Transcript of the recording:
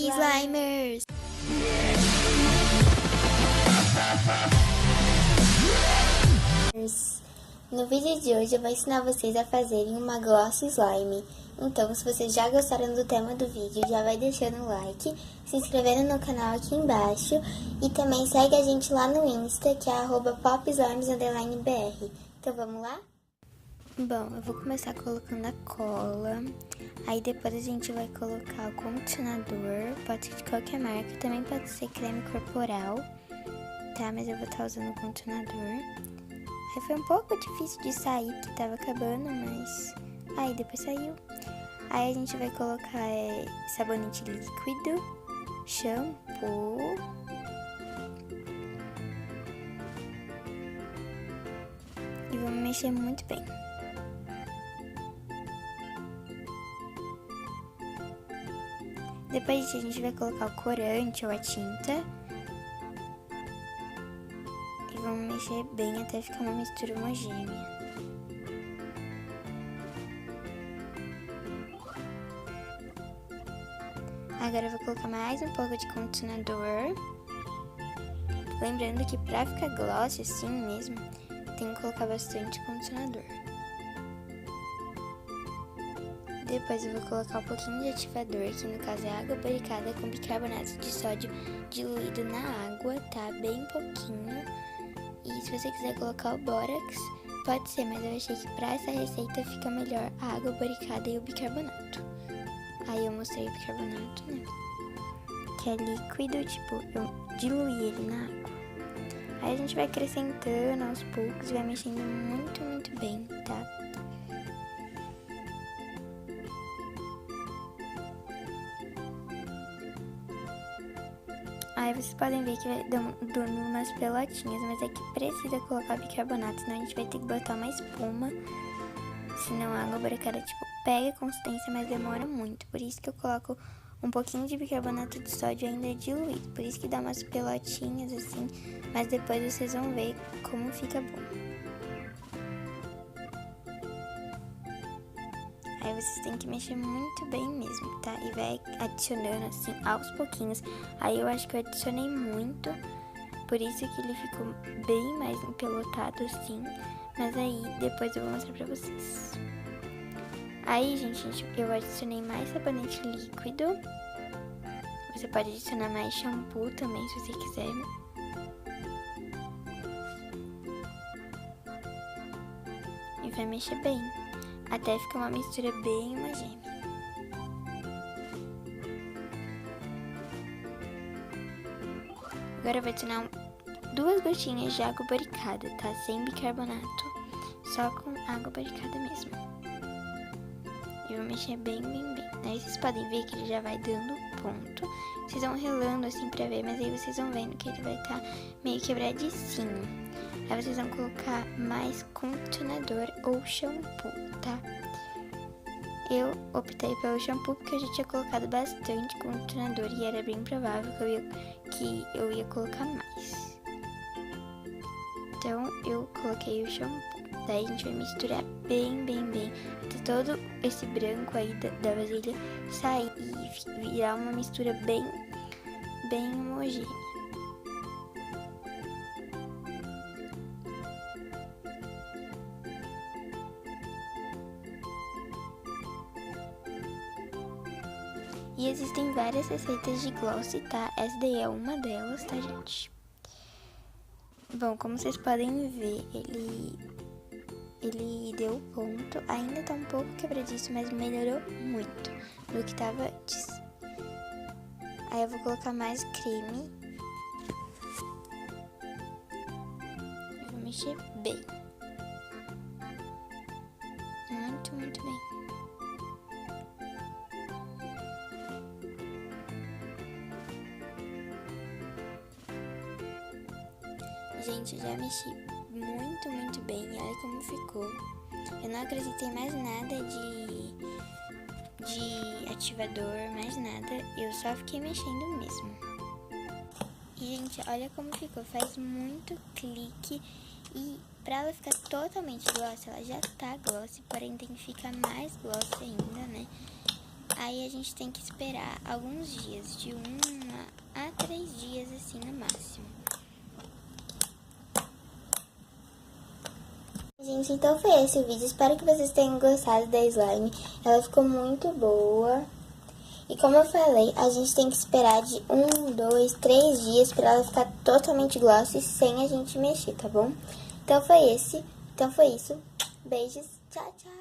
Slimers! No vídeo de hoje eu vou ensinar vocês a fazerem uma gloss slime. Então, se vocês já gostaram do tema do vídeo, já vai deixando o like, se inscrevendo no canal aqui embaixo e também segue a gente lá no Insta, que é @popslimes_br. Então, vamos lá? Bom, eu vou começar colocando a cola, aí depois a gente vai colocar o condicionador, pode ser de qualquer marca, também pode ser creme corporal, tá? Mas eu vou estar usando o condicionador. Aí foi um pouco difícil de sair, porque tava acabando, mas aí depois saiu. Aí a gente vai colocar sabonete líquido, shampoo, e vamos mexer muito bem. Depois a gente vai colocar o corante ou a tinta. E vamos mexer bem até ficar uma mistura homogênea. Agora eu vou colocar mais um pouco de condicionador. Lembrando que pra ficar gloss assim mesmo, tem que colocar bastante condicionador. Depois eu vou colocar um pouquinho de ativador, que no caso é água boricada com bicarbonato de sódio diluído na água, tá? Bem pouquinho. E se você quiser colocar o bórax, pode ser, mas eu achei que pra essa receita fica melhor a água boricada e o bicarbonato. Aí eu mostrei o bicarbonato, né? Que é líquido, tipo, eu diluí ele na água. Aí a gente vai acrescentando aos poucos e vai mexendo muito, muito bem, tá? Aí vocês podem ver que vai dando umas pelotinhas, mas é que precisa colocar bicarbonato, senão a gente vai ter que botar uma espuma. Senão a água boricada, tipo, pega consistência, mas demora muito. Por isso que eu coloco um pouquinho de bicarbonato de sódio ainda diluído. Por isso que dá umas pelotinhas assim, mas depois vocês vão ver como fica bom. Aí vocês têm que mexer muito bem mesmo, tá? E vai adicionando assim, aos pouquinhos. Aí eu acho que eu adicionei muito, por isso que ele ficou bem mais empelotado assim. Mas aí depois eu vou mostrar pra vocês. Aí, gente, eu adicionei mais sabonete líquido. Você pode adicionar mais shampoo também, se você quiser. E vai mexer bem, até ficar uma mistura bem homogênea. Agora eu vou adicionar 2 gotinhas de água boricada, tá? Sem bicarbonato, só com água boricada mesmo. E vou mexer bem, bem, bem. Aí vocês podem ver que ele já vai dando ponto. Vocês vão relando assim pra ver, mas aí vocês vão vendo que ele vai estar meio quebradicinho. Aí vocês vão colocar mais condicionador ou shampoo, tá? Eu optei pelo shampoo porque eu já tinha colocado bastante condicionador e era bem provável que eu ia colocar mais. Então eu coloquei o shampoo. Daí a gente vai misturar bem, bem, bem, até todo esse branco aí da vasilha sair e virar uma mistura bem, bem homogênea. E existem várias receitas de gloss, tá? Essa daí é uma delas, tá, gente? Bom, como vocês podem ver, ele deu ponto. Ainda tá um pouco quebradiço, mas melhorou muito do que tava antes. Aí eu vou colocar mais creme. Eu vou mexer bem. Muito, muito bem. Gente, já mexi muito, muito bem. E olha como ficou. Eu não acrescentei mais nada de ativador, mais nada. Eu só fiquei mexendo mesmo. E, gente, olha como ficou. Faz muito clique. E pra ela ficar totalmente gloss, ela já tá gloss. Porém, tem que ficar mais gloss ainda, né? Aí a gente tem que esperar alguns dias, de 1 a 3 dias assim no máximo. Gente, então foi esse o vídeo. Espero que vocês tenham gostado da slime. Ela ficou muito boa. E como eu falei, a gente tem que esperar de 1, 2, 3 dias pra ela ficar totalmente glossy sem a gente mexer, tá bom? Então foi isso. Beijos. Tchau, tchau.